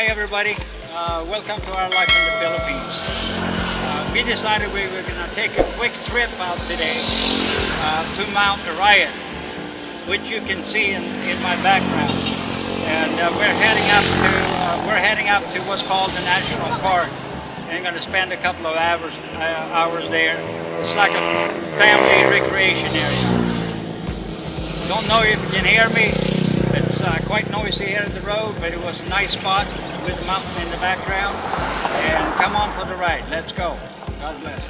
Hi everybody, welcome to our life in the Philippines. We decided we were going to take a quick trip out today to Mount Arayat, which you can see in my background. And we're heading up to what's called the National Park. And going to spend a couple of hours there. It's like a family recreation area. Don't know if you can hear me. It's quite noisy here at the road, but it was a nice spot with the mountain in the background. And come on for the ride. Let's go. God bless.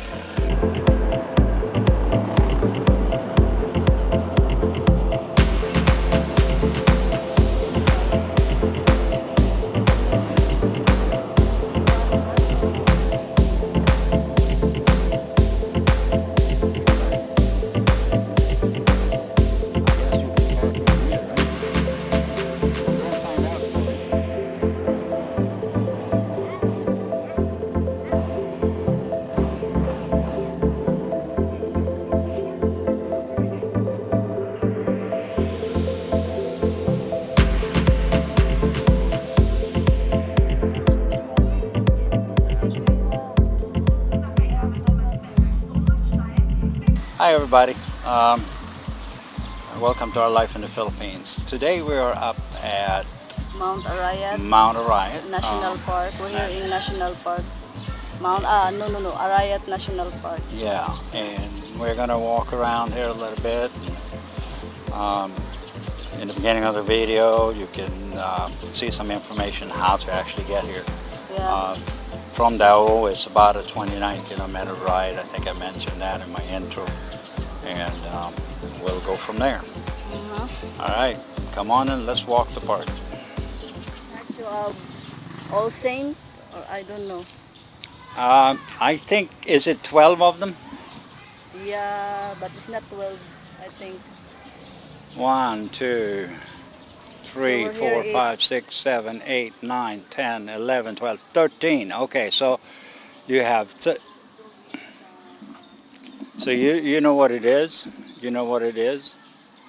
Hi everybody, welcome to our life in the Philippines. Today we are up at Mount Arayat Mount Arayat National Park. We're here in National Park. Arayat National Park. Yeah, and we're gonna walk around here a little bit. In the beginning of the video, you can see some information how to actually get here. Yeah. From Dao, it's about a 29-kilometer ride. I think I mentioned that in my intro. And we'll go from there. All right, come on and let's walk the park. Actually, All Saint, or I don't know. I think, is it 12 of them? Yeah, but it's not 12, I think. 1, 2, 3, So 4, here 5, 6, 7, 8, 9, 10, 11, 12, 13. Okay, so you have... So you know what it is? You know what it is?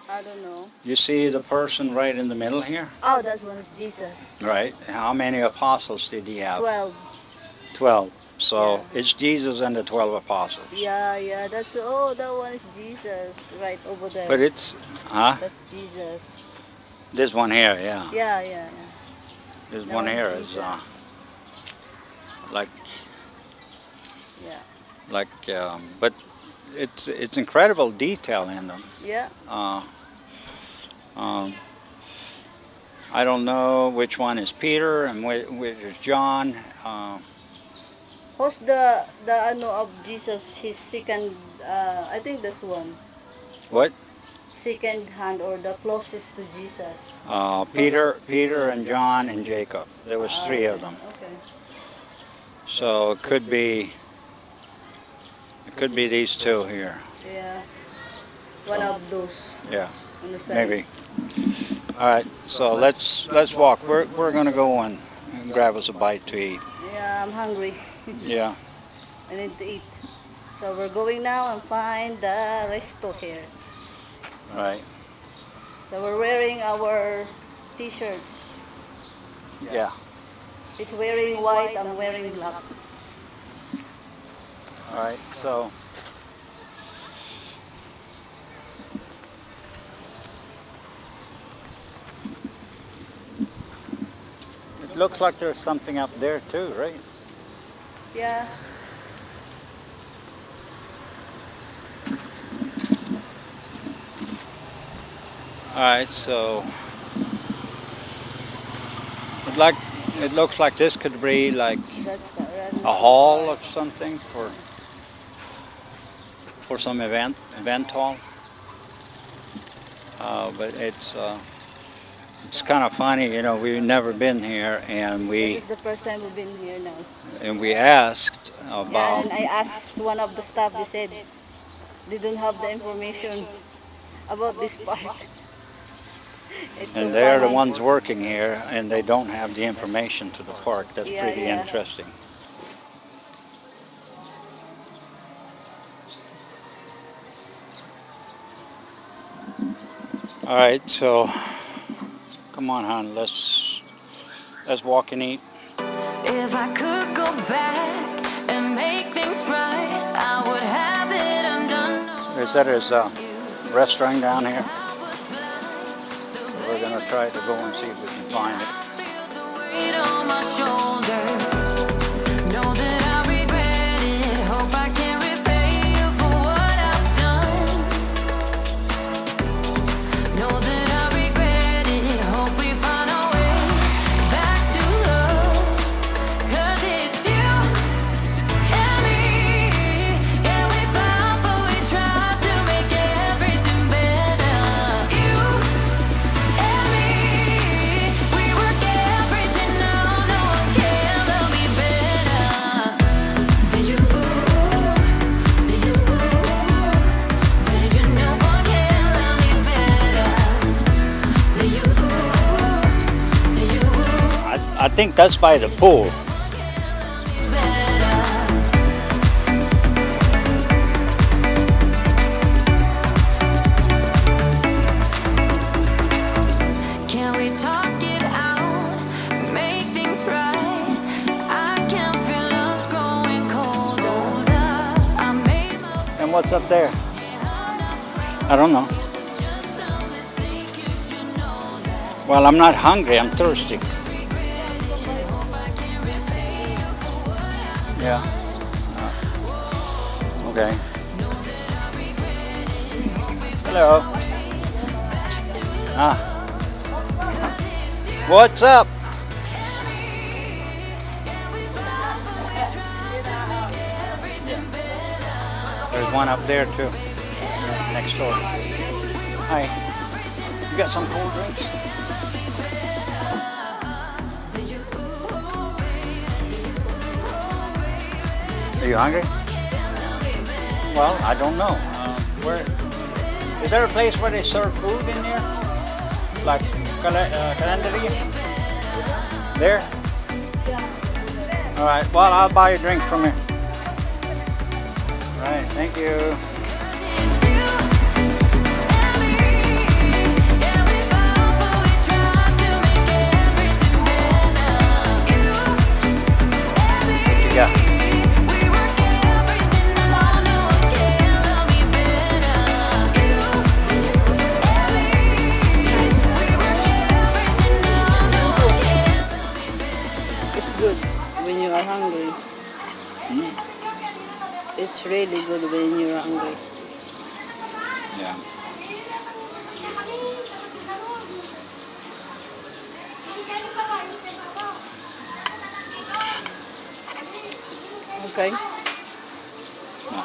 I don't know. You see the person right in the middle here? Oh, that one's Jesus. Right. How many apostles did he have? 12. 12. So Yeah. it's Jesus and the 12 apostles. Yeah, that one is Jesus, right over there. But it's, huh? That's Jesus. This one here, yeah. Yeah. This That one one's here is Jesus. like, Yeah. but it's incredible detail in them. Yeah. I don't know which one is Peter and which is John. Who's the of Jesus? His second. I think this one. What? Second hand or the closest to Jesus. Peter and John and Jacob. There was three of them. Okay. So it could be these two here. Yeah. One of those. Yeah. On the side. Maybe. All right. So let's walk. We're gonna go and grab us a bite to eat. Yeah, I'm hungry. Yeah. I need to eat. So we're going now and find the resto here. Right. So we're wearing our t-shirts. Yeah. He's wearing white, I'm wearing black. All right. So. It looks like there's something up there too, right? Yeah. All right, so it looks like this could be like That's the a hall of something for some event hall. But it's kind of funny, you know. We've never been here, and It's the first time we've been here now. we asked Yeah, about. and I asked one of the staff, they said they don't have the information about this park. It's And so they're the funny. ones working here, and they don't have the information to the park. That's Yeah, pretty yeah. interesting. All right, so come on, hon. Let's walk and eat. If I could go back and make things right, I would have it undone. There's a restaurant down here. We're gonna try to go and see if we can find it. Feel the weight on my shoulders. Know that I regret it. Hope I can repay you for what I've done. Know that I regret it. Hope we find our way back to love. 'Cause it's you and me. Yeah, we fought, but we tried to make everything better. You and me, we work everything out. No one can love me better than you. Than you. Than you. No one can love me better than you. Than you. I think that's by the pool. Can we talk it out? Make things right. I can feel us growing colder. I made my And what's up there? I don't know. just a mistake. You should know that. Well, I'm not hungry. I'm thirsty. Yeah. Okay. Hello. Ah. What's up? There's one up there too. Next door. Hi. You got some cold drinks? Are you hungry? Well, I don't know. Where is there a place where they serve food in here? Like calendaria? There? All right. Well, I'll buy a drink from here. All right. Thank you. It's you and me. Yeah, we fought, but we tried to make everything better. You and me. Yeah. We work everything out. No one can love me better. You and me. We work everything out. No one can love me better. It's good when you are hungry. It's really good when you're hungry. Yeah. Okay? No,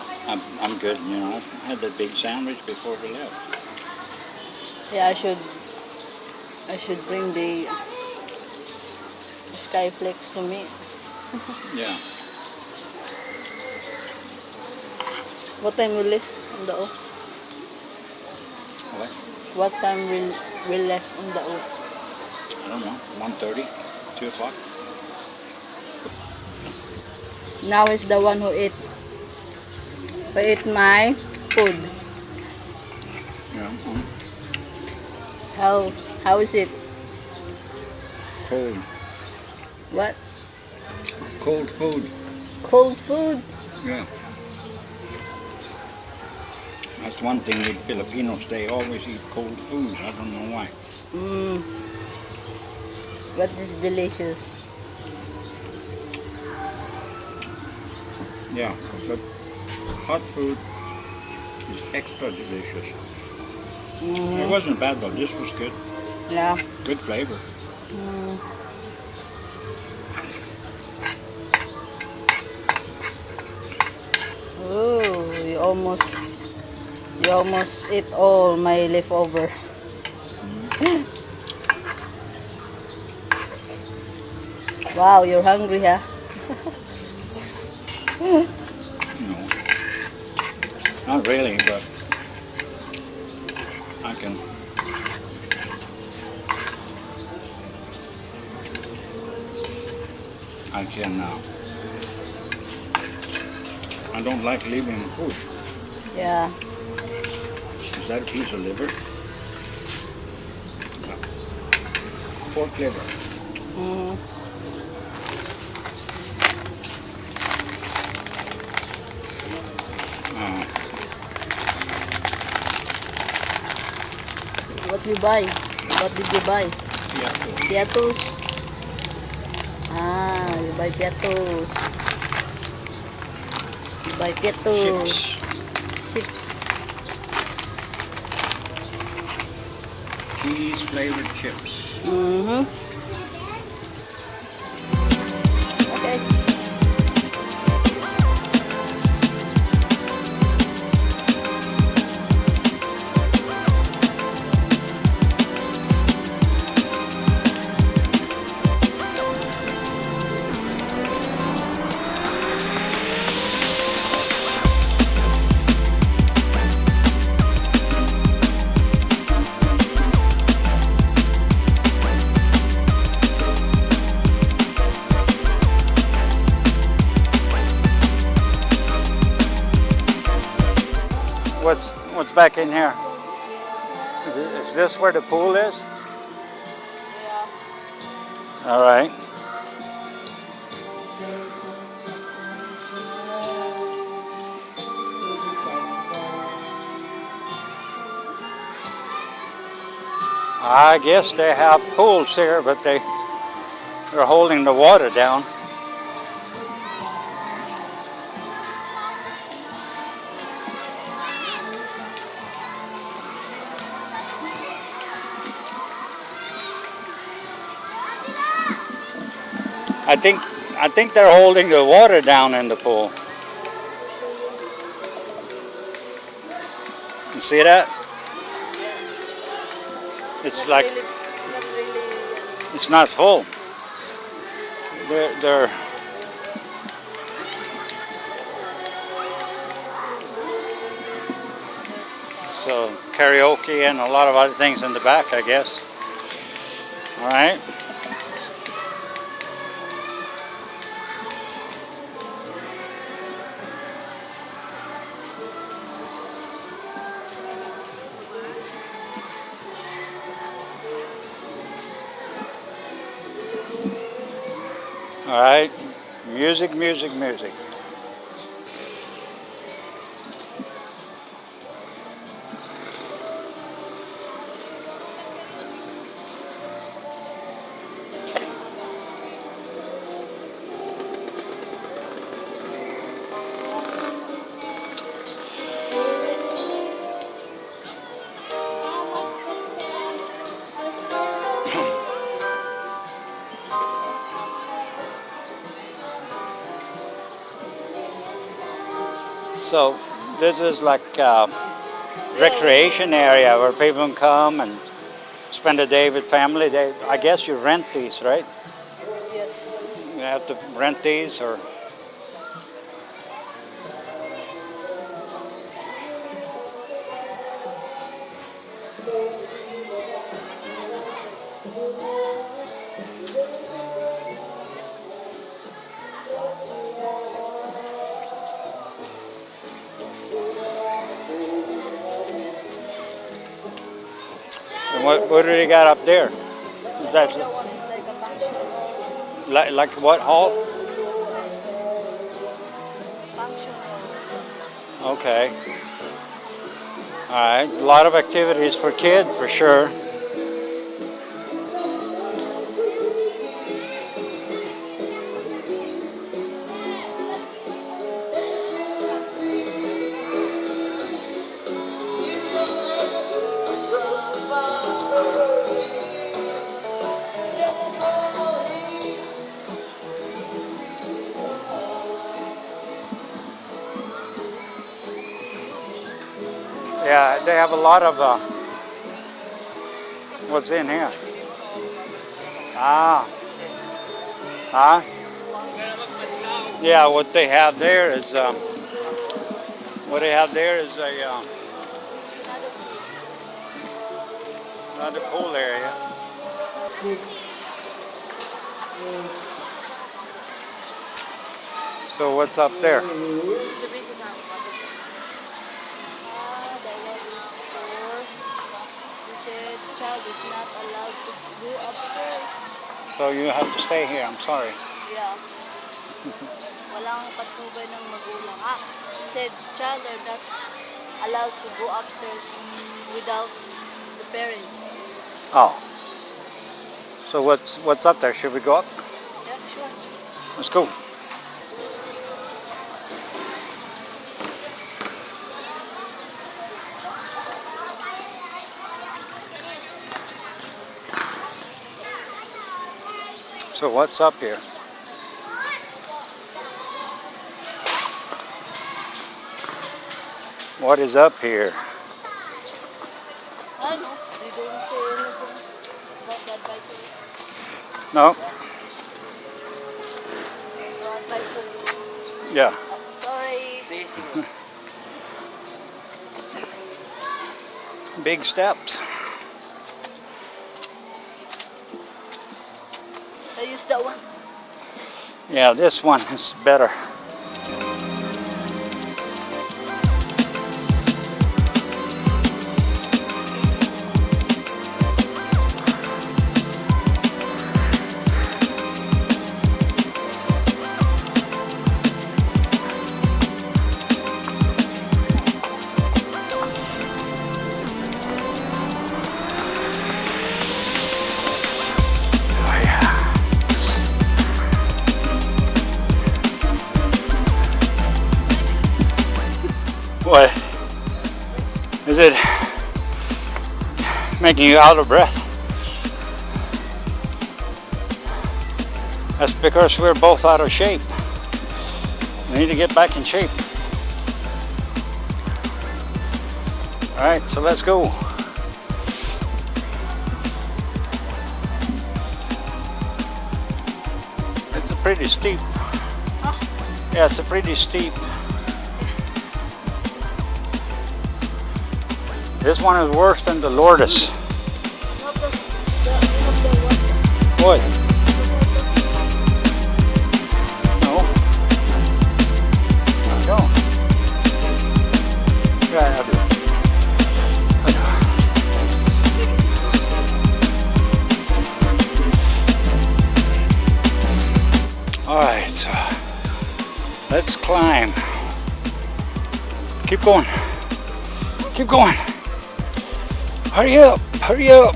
I'm good. You know, I had that big sandwich before we left. Yeah, I should bring the Skyflex to me. Yeah. What time we left on the O? What? What time we left on the O? I don't know. 1:30, 2 o'clock. Now is the one who ate my food. Yeah. How is it? Cold. What? Cold food. Cold food? Yeah. That's one thing with Filipinos. They always eat cold food. I don't know why. But it's delicious. Yeah, but hot food is extra delicious. It wasn't bad though. This was good. Yeah. Good flavor. Oh, you almost ate all my leftover. Wow, you're hungry, huh? No, not really, but I can. I don't like leaving food. Yeah. Is that a piece of liver? Pork liver. What you buy? What did you buy? Piatos. Ah, you buy piatos. You buy piatos. Chips. Cheese flavored chips. Mm-hmm. Okay. What's back in here? Is this where the pool is? Yeah. All right. I guess they have pools here, but they're holding the water down. I think they're holding the water down in the pool. You see that? It's like It's not really. it's not full. They're so karaoke and a lot of other things in the back, I guess. All right. All right, music, music, music. So this is like a recreation area where people can come and spend a day with family. I guess you rent these, right? Yes. You have to rent these or... And what do they got up there? Is that The one is like a function hall. like what hall? Function hall. Okay. All right. A lot of activities for kids for sure. Yeah, they have a lot of what's in here. Huh? Yeah, what they have there is a another pool area. So what's up there? The water store. They said child is not allowed to go upstairs. So you have to stay here. I'm sorry. Yeah. walang patnubay ng magulang. He said, child are not allowed to go upstairs without the parents. Oh. So what's up there? Should we go up? Yeah, sure. Let's go. So what's up here? What is up here? I know, they don't say anything about the advisory. No? No advisory. Yeah. Sorry. Big steps. I use that one. Yeah, this one is better. What? Is it making you out of breath? That's because we're both out of shape. We need to get back in shape. Alright, so let's go. It's a pretty steep. Yeah, it's a pretty steep. This one is worse than the Lourdes. Not the one. What? No. I don't. Yeah, I do. Alright, so let's climb. Keep going. Keep going. Hurry up, hurry up.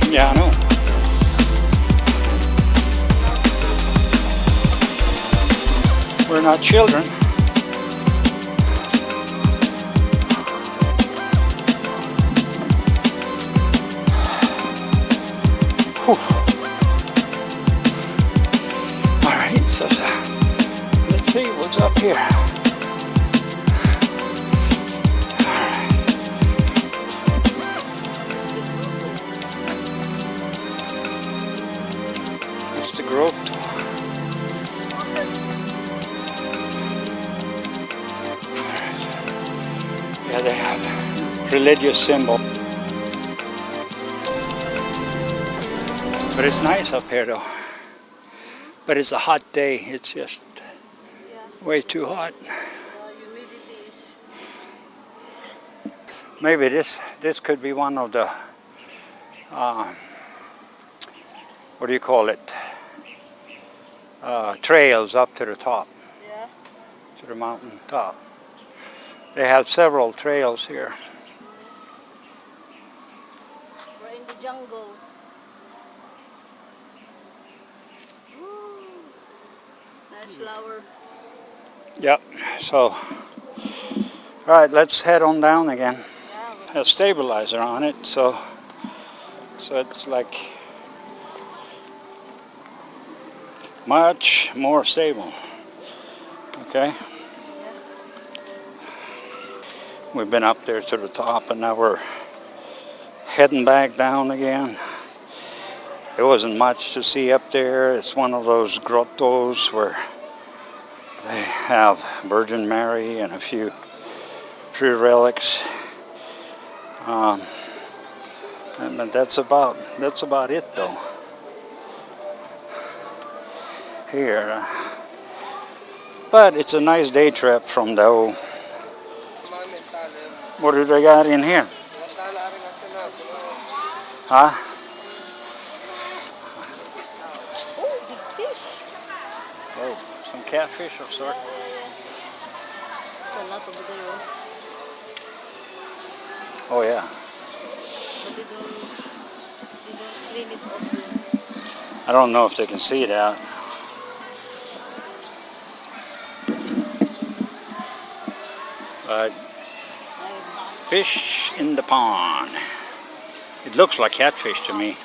Yeah, I know. We're not children. Whew. So, let's see what's up here. Alright. It's the Grotto. Alright. Yeah, they have religious symbol. But it's nice up here though. But it's a hot day. It's just way too hot. Humidity is. Maybe this could be one of the what do you call it? Trails up to the top, Yeah. to the mountain top. They have several trails here. We're in the jungle. Nice flower. Yep. So, all right, let's head on down again. Yeah. Has stabilizer on it, so it's like much more stable. Okay. We've been up there to the top, and now we're heading back down again. There wasn't much to see up there. It's one of those grottos where they have Virgin Mary and a few relics. And that's about it though. Here, but it's a nice day trip from the. What do they got in here? Huh? Oh, big fish. Oh, some catfish of Yeah, sort. yeah, yeah. There's a lot over there, oh. Oh yeah. But they don't clean it off here. I don't know if they can see that. But fish in the pond. It looks like catfish to me. Yeah,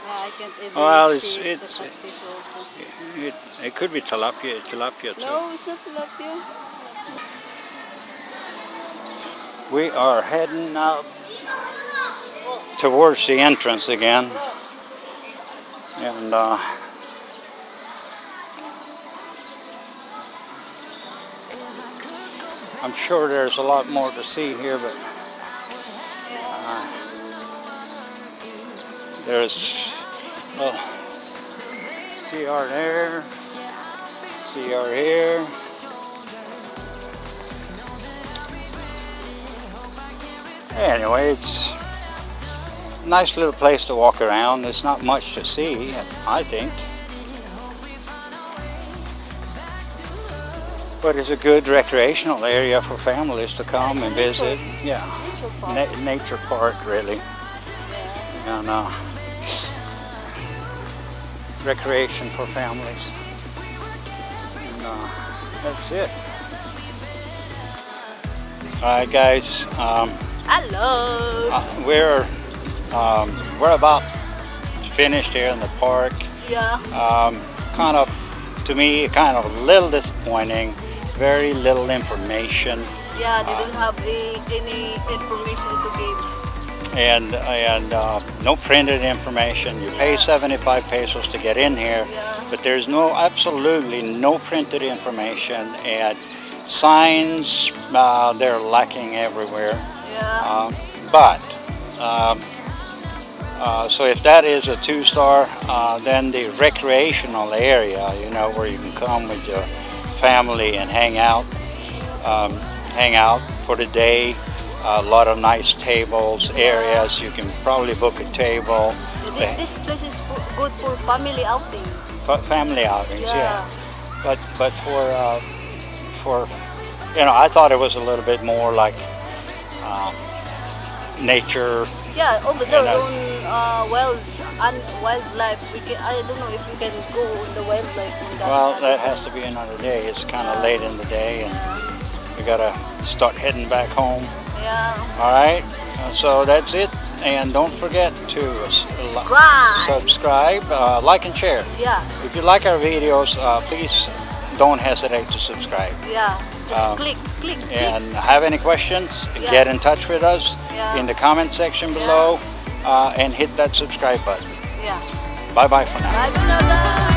I can't even Well, see the it's catfish also. it could be tilapia too. No, it's not tilapia. We are heading up towards the entrance again, and I'm sure there's a lot more to see here, but there's CR there, CR here. Anyway, it's a nice little place to walk around. There's not much to see, I think. But it's a good recreational area for families to come and visit. Yeah, Nature park. nature park really. And recreation for families. And that's it. Alright guys, Hello. we're about finished here in the park. Yeah. Kind of, to me, kind of a little disappointing. Very little information, Yeah, they don't have any information to give. and no printed information. You pay 75 pesos to get in here, Yeah. but there's absolutely no printed information, and signs, they're lacking everywhere. Yeah. So if that is a 2-star, then the recreational area, you know, where you can come with your family and hang out for the day. A lot of nice tables, areas. You can probably book a table. This place is good for family outing. Family outings, Yeah. yeah. But for you know, I thought it was a little bit more like nature. Yeah, over there And, on wildlife. I don't know if we can go on the wildlife. On that Well, other that side. has to be another day. It's kind of late in the day, and we gotta start heading back home. Yeah. All right. So that's it. And don't forget to subscribe, like and share. Yeah. If you like our videos, please don't hesitate to subscribe. Yeah. Just Um, click. And have any questions, Yeah. get in touch with us Yeah. in the comment section below, and hit that subscribe button. Yeah. Bye-bye for now. Bye, brother.